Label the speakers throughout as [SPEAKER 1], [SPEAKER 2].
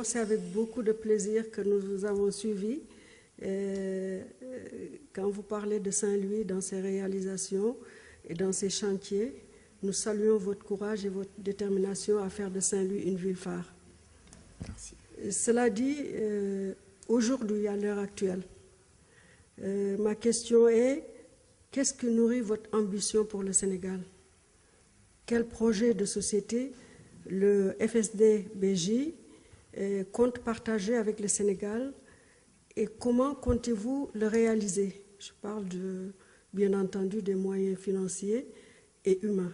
[SPEAKER 1] C'est avec beaucoup de plaisir que nous vous avons suivi. Quand vous parlez de Saint-Louis dans ses réalisations et dans ses chantiers, nous saluons votre courage et votre détermination à faire de Saint-Louis une ville phare.
[SPEAKER 2] Merci.
[SPEAKER 1] Cela dit, aujourd'hui, à l'heure actuelle, ma question est, qu'est-ce qui nourrit votre ambition pour le Sénégal? Quel projet de société le FSD-BJ compte partager avec le Sénégal et comment comptez-vous le réaliser? Je parle bien entendu des moyens financiers et humains.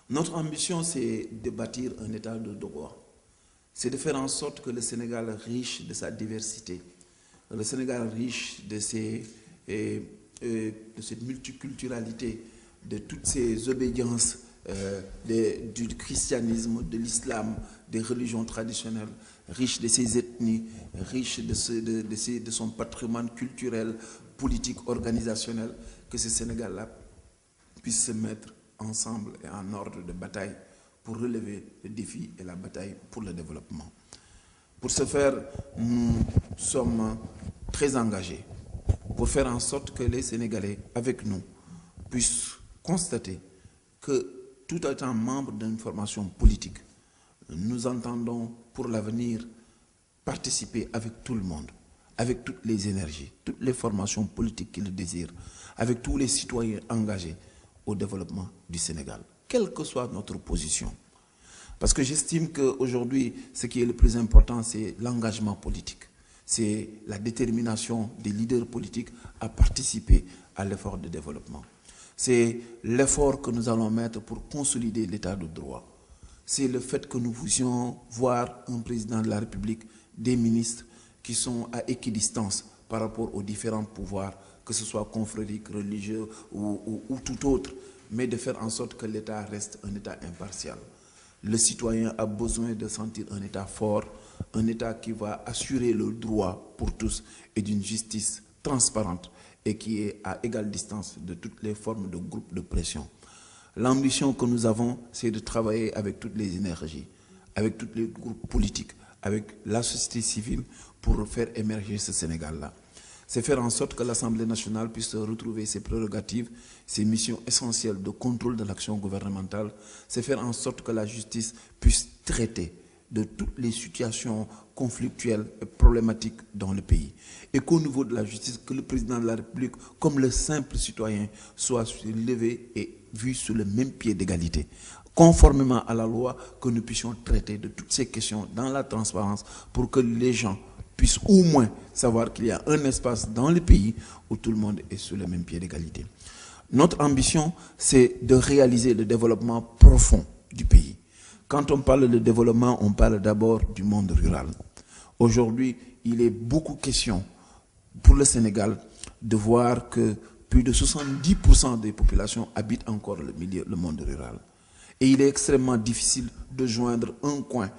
[SPEAKER 2] Notre ambition, c'est de bâtir un état de droit. C'est de faire en sorte que le Sénégal, riche de sa diversité, le Sénégal riche de cette multiculturalité, de toutes ces obédiences du christianisme, de l'islam, des religions traditionnelles, riche de ses ethnies, riche de son patrimoine culturel, politique, organisationnel, que ce Sénégal-là puisse se mettre ensemble et en ordre de bataille pour relever le défi et la bataille pour le développement. Pour ce faire, nous sommes très engagés pour faire en sorte que les Sénégalais, avec nous, puissent constater que tout étant membre d'une formation politique, nous entendons pour l'avenir participer avec tout le monde, avec toutes les énergies, toutes les formations politiques qui le désirent, avec tous les citoyens engagés au développement du Sénégal, quelle que soit notre position. Parce que j'estime qu'aujourd'hui, ce qui est le plus important, c'est l'engagement politique. C'est la détermination des leaders politiques à participer à l'effort de développement. C'est l'effort que nous allons mettre pour consolider l'état de droit. C'est le fait que nous puissions voir un président de la République, des ministres qui sont à équidistance par rapport aux différents pouvoirs, que ce soit confrérique, religieux ou tout autre, mais de faire en sorte que l'État reste un État impartial. Le citoyen a besoin de sentir un État fort, un État qui va assurer le droit pour tous et d'une justice transparente et qui est à égale distance de toutes les formes de groupes de pression. L'ambition que nous avons, c'est de travailler avec toutes les énergies, avec tous les groupes politiques, avec la société civile pour faire émerger ce Sénégal-là. C'est faire en sorte que l'Assemblée nationale puisse retrouver ses prérogatives, ses missions essentielles de contrôle de l'action gouvernementale. C'est faire en sorte que la justice puisse traiter de toutes les situations conflictuelles et problématiques dans le pays. Et qu'au niveau de la justice, que le président de la République, comme le simple citoyen, soit levé et vu sur le même pied d'égalité. Conformément à la loi, que nous puissions traiter de toutes ces questions dans la transparence pour que les gens puissent au moins savoir qu'il y a un espace dans le pays où tout le monde est sur le même pied d'égalité. Notre ambition, c'est de réaliser le développement profond du pays. Quand on parle de développement, on parle d'abord du monde rural. Aujourd'hui, il est beaucoup question pour le Sénégal de voir que plus de 70% des populations habitent encore le monde rural. Et il est extrêmement difficile de joindre un coin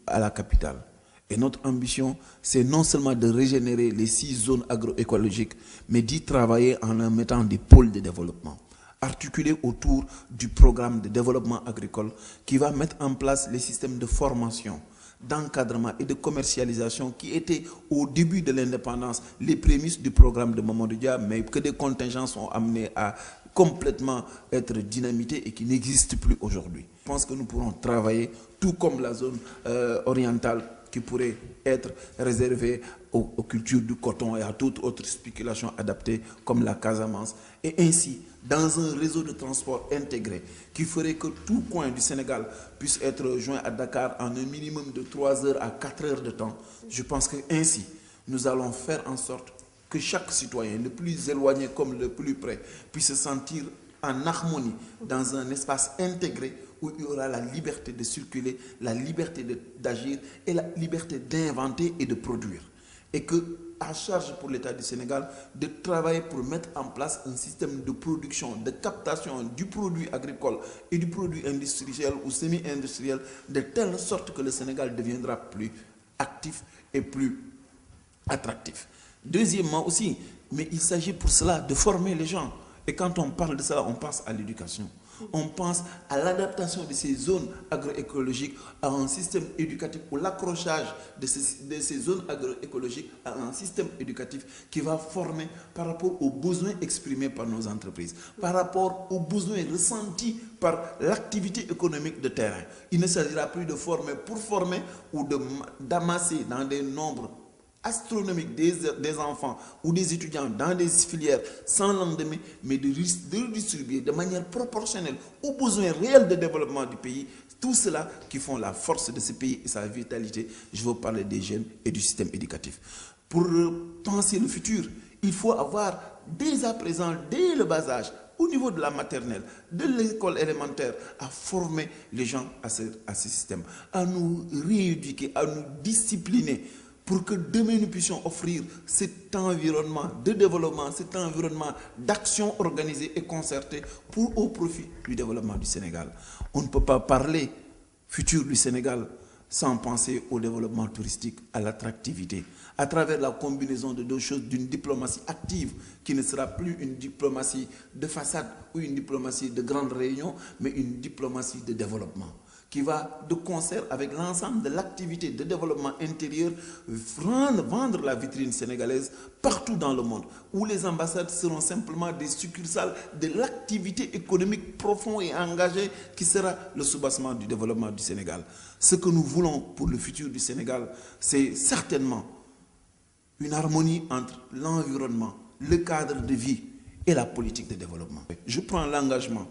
[SPEAKER 2] à la capitale. Et notre ambition, c'est non seulement de régénérer les 6 zones agroécologiques, mais d'y travailler en mettant des pôles de développement, articulés autour du programme de développement agricole qui va mettre en place les systèmes de formation, d'encadrement et de commercialisation qui étaient au début de l'indépendance les prémices du programme de Mamadou Dia, mais que des contingences ont amené à complètement être dynamités et qui n'existent plus aujourd'hui. Je pense que nous pourrons travailler, tout comme la zone orientale, qui pourrait être réservé aux cultures du coton et à toute autre spéculation adaptée comme la Casamance. Et ainsi, dans un réseau de transport intégré qui ferait que tout coin du Sénégal puisse être joint à Dakar en un minimum de 3 heures à 4 heures de temps, je pense qu'ainsi, nous allons faire en sorte que chaque citoyen, le plus éloigné comme le plus près, puisse se sentir en harmonie dans un espace intégré où il y aura la liberté de circuler, la liberté d'agir et la liberté d'inventer et de produire. Et que, à charge pour l'État du Sénégal de travailler pour mettre en place un système de production, de captation du produit agricole et du produit industriel ou semi-industriel de telle sorte que le Sénégal deviendra plus actif et plus attractif. Deuxièmement aussi, mais il s'agit pour cela de former les gens. Et quand on parle de cela, on pense à l'éducation. On pense à l'adaptation de ces zones agroécologiques à un système éducatif, ou l'accrochage de ces zones agroécologiques à un système éducatif qui va former par rapport aux besoins exprimés par nos entreprises, par rapport aux besoins ressentis par l'activité économique de terrain. Il ne s'agira plus de former pour former ou d'amasser dans des nombres astronomique des enfants ou des étudiants dans des filières sans lendemain, mais de redistribuer de manière proportionnelle aux besoins réels de développement du pays. Tout cela qui font la force de ce pays et sa vitalité. Je veux parler des jeunes et du système éducatif. Pour penser le futur, il faut avoir dès à présent, dès le bas âge, au niveau de la maternelle, de l'école élémentaire, à former les gens à ce système, à nous rééduquer, à nous discipliner, pour que demain nous puissions offrir cet environnement de développement, cet environnement d'action organisée et concertée au profit du développement du Sénégal. On ne peut pas parler futur du Sénégal sans penser au développement touristique, à l'attractivité, à travers la combinaison de deux choses, d'une diplomatie active qui ne sera plus une diplomatie de façade ou une diplomatie de grande réunion, mais une diplomatie de développement, qui va de concert avec l'ensemble de l'activité de développement intérieur vendre la vitrine sénégalaise partout dans le monde, où les ambassades seront simplement des succursales de l'activité économique profonde et engagée qui sera le soubassement du développement du Sénégal. Ce que nous voulons pour le futur du Sénégal, c'est certainement une harmonie entre l'environnement, le cadre de vie et la politique de développement. Je prends l'engagement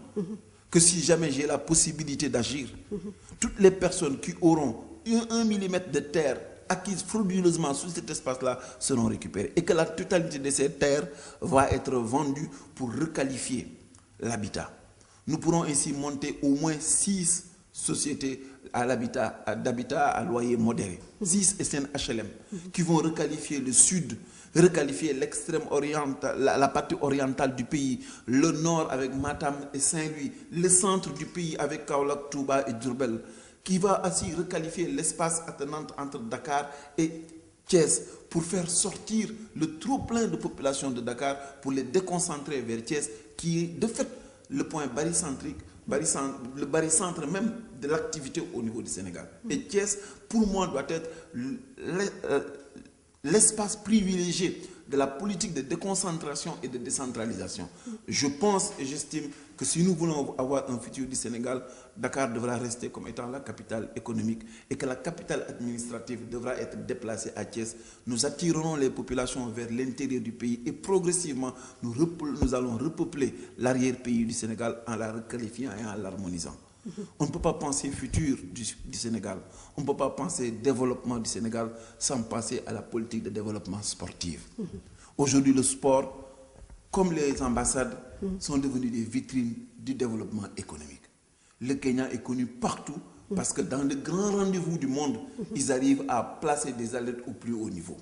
[SPEAKER 2] que si jamais j'ai la possibilité d'agir, toutes les personnes qui auront 1 millimètre de terre acquise frauduleusement sur cet espace-là seront récupérées et que la totalité de ces terres va être vendue pour requalifier l'habitat. Nous pourrons ainsi monter au moins 6 sociétés d'habitat à loyer modéré, 6 SNHLM, qui vont requalifier le sud, requalifier l'extrême oriental, la partie orientale du pays, le nord avec Matam et Saint-Louis, le centre du pays avec Kaolack, Touba et Diourbel, qui va ainsi requalifier l'espace attenant entre Dakar et Thiès pour faire sortir le trop-plein de population de Dakar, pour les déconcentrer vers Thiès, qui est de fait le point barycentrique, le barycentre même de l'activité au niveau du Sénégal. Et Thiès, pour moi, doit être l'espace privilégié de la politique de déconcentration et de décentralisation. Je pense et j'estime que si nous voulons avoir un futur du Sénégal, Dakar devra rester comme étant la capitale économique et que la capitale administrative devra être déplacée à Thiès. Nous attirerons les populations vers l'intérieur du pays et progressivement nous allons repeupler l'arrière-pays du Sénégal en la requalifiant et en l'harmonisant. On ne peut pas penser futur du Sénégal, on ne peut pas penser développement du Sénégal sans penser à la politique de développement sportif. Aujourd'hui, le sport, comme les ambassades, sont devenus des vitrines du développement économique. Le Kenya est connu partout parce que dans de grands rendez-vous du monde, ils arrivent à placer des athlètes au plus haut niveau.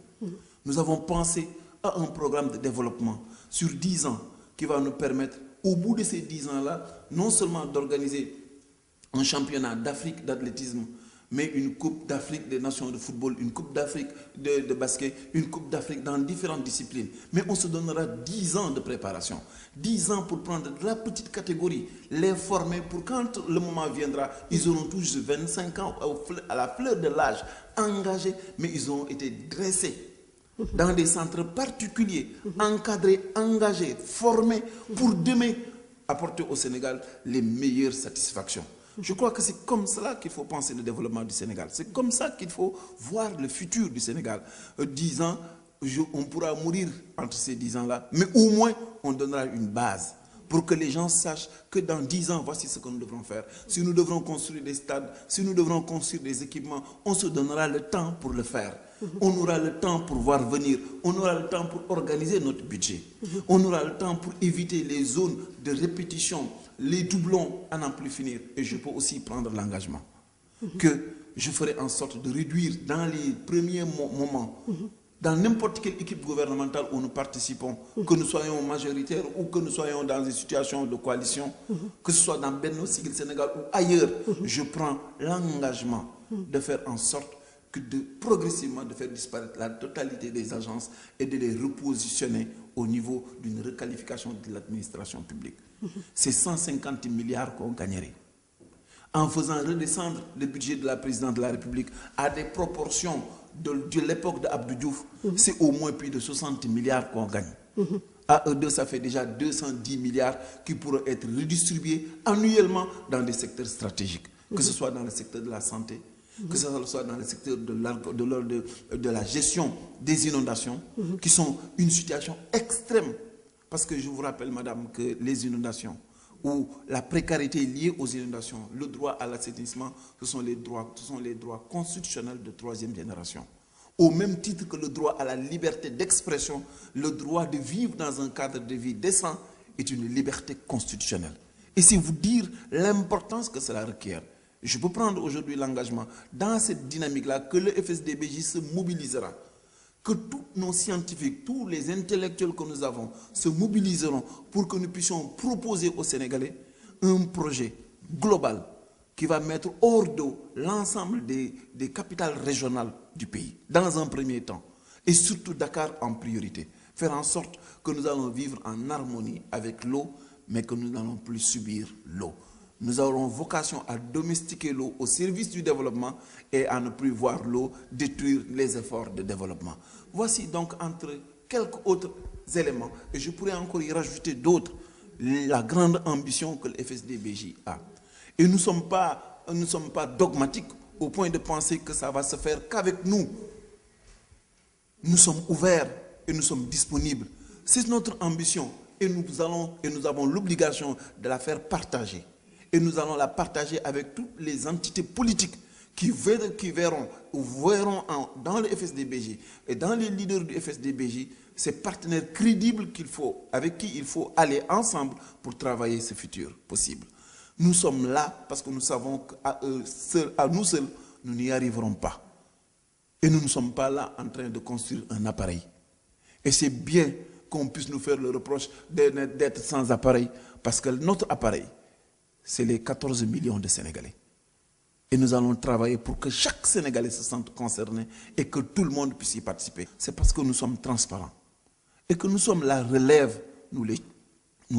[SPEAKER 2] Nous avons pensé à un programme de développement sur 10 ans qui va nous permettre, au bout de ces 10 ans-là, non seulement d'organiser un championnat d'Afrique d'athlétisme, mais une coupe d'Afrique des nations de football, une coupe d'Afrique de basket, une coupe d'Afrique dans différentes disciplines. Mais on se donnera 10 ans de préparation, 10 ans pour prendre de la petite catégorie, les former pour quand le moment viendra, ils auront tous 25 ans à la fleur de l'âge, engagés, mais ils ont été dressés dans des centres particuliers, encadrés, engagés, formés pour demain apporter au Sénégal les meilleures satisfactions. Je crois que c'est comme cela qu'il faut penser le développement du Sénégal. C'est comme ça qu'il faut voir le futur du Sénégal. 10 ans, on pourra mourir entre ces 10 ans-là, mais au moins on donnera une base pour que les gens sachent que dans 10 ans, voici ce que nous devrons faire. Si nous devrons construire des stades, si nous devrons construire des équipements, on se donnera le temps pour le faire. On aura le temps pour voir venir, on aura le temps pour organiser notre budget. On aura le temps pour éviter les zones de répétition, les doublons à n'en plus finir. Et je peux aussi prendre l'engagement que je ferai en sorte de réduire dans les premiers moments, dans n'importe quelle équipe gouvernementale où nous participons, que nous soyons majoritaires ou que nous soyons dans une situation de coalition, que ce soit dans Benno Siggil Sénégal ou ailleurs, je prends l'engagement de faire en sorte que progressivement de faire disparaître la totalité des agences et de les repositionner au niveau d'une requalification de l'administration publique. c'est 150 milliards qu'on gagnerait. En faisant redescendre le budget de la présidente de la République à des proportions de l'époque d'Abdou Diouf, c'est au moins plus de 60 milliards qu'on gagne. À eux deux, ça fait déjà 210 milliards qui pourraient être redistribués annuellement dans des secteurs stratégiques, que ce soit dans le secteur de la santé, que ce soit dans le secteur de la gestion des inondations, qui sont une situation extrême. Parce que je vous rappelle, madame, que les inondations ou la précarité liée aux inondations, le droit à l'assainissement, ce sont les droits constitutionnels de troisième génération. Au même titre que le droit à la liberté d'expression, le droit de vivre dans un cadre de vie décent est une liberté constitutionnelle. Et c'est vous dire l'importance que cela requiert. Je peux prendre aujourd'hui l'engagement dans cette dynamique-là que le FSD/BJ se mobilisera, que tous nos scientifiques, tous les intellectuels que nous avons se mobiliseront pour que nous puissions proposer aux Sénégalais un projet global qui va mettre hors d'eau l'ensemble des capitales régionales du pays, dans un premier temps, et surtout Dakar en priorité. Faire en sorte que nous allons vivre en harmonie avec l'eau, mais que nous n'allons plus subir l'eau. Nous aurons vocation à domestiquer l'eau au service du développement et à ne plus voir l'eau détruire les efforts de développement. Voici donc entre quelques autres éléments, et je pourrais encore y rajouter d'autres, la grande ambition que le FSD/BJ a. Et nous ne sommes pas dogmatiques au point de penser que ça va se faire qu'avec nous. Nous sommes ouverts et nous sommes disponibles. C'est notre ambition et nous avons l'obligation de la faire partager. Et nous allons la partager avec toutes les entités politiques qui verront dans le FSD/BJ et dans les leaders du FSD/BJ ces partenaires crédibles avec qui il faut aller ensemble pour travailler ce futur possible. Nous sommes là parce que nous savons qu'à nous seuls, nous n'y arriverons pas. Et nous ne sommes pas là en train de construire un appareil. Et c'est bien qu'on puisse nous faire le reproche d'être sans appareil, parce que notre appareil, c'est les 14 millions de Sénégalais. Et nous allons travailler pour que chaque Sénégalais se sente concerné et que tout le monde puisse y participer. C'est parce que nous sommes transparents et que nous sommes la relève, nous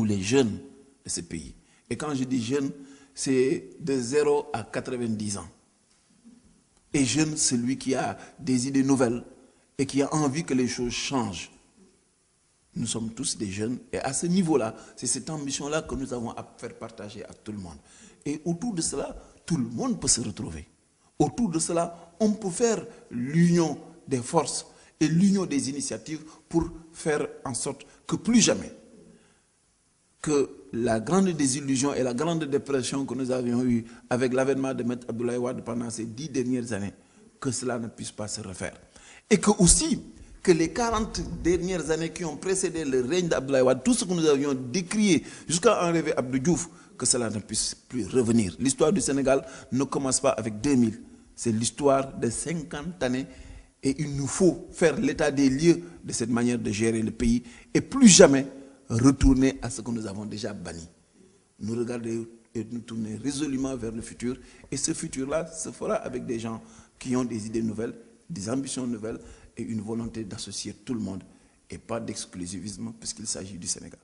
[SPEAKER 2] les jeunes de ce pays. Et quand je dis jeunes, c'est de 0 à 90 ans. Et jeune, celui qui a des idées nouvelles et qui a envie que les choses changent. Nous sommes tous des jeunes et à ce niveau-là, c'est cette ambition-là que nous avons à faire partager à tout le monde. Et autour de cela, tout le monde peut se retrouver. Autour de cela, on peut faire l'union des forces et l'union des initiatives pour faire en sorte que plus jamais, que la grande désillusion et la grande dépression que nous avions eue avec l'avènement de M. Abdoulaye Wade pendant ces 10 dernières années, que cela ne puisse pas se refaire. Et que aussi, que les 40 dernières années qui ont précédé le règne d'Abdoulaye Wade, tout ce que nous avions décrié jusqu'à enlever Abdou Diouf, que cela ne puisse plus revenir. L'histoire du Sénégal ne commence pas avec 2000, c'est l'histoire de 50 années et il nous faut faire l'état des lieux de cette manière de gérer le pays et plus jamais retourner à ce que nous avons déjà banni. Nous regarder et nous tourner résolument vers le futur et ce futur-là se fera avec des gens qui ont des idées nouvelles, des ambitions nouvelles et une volonté d'associer tout le monde et pas d'exclusivisme puisqu'il s'agit du Sénégal.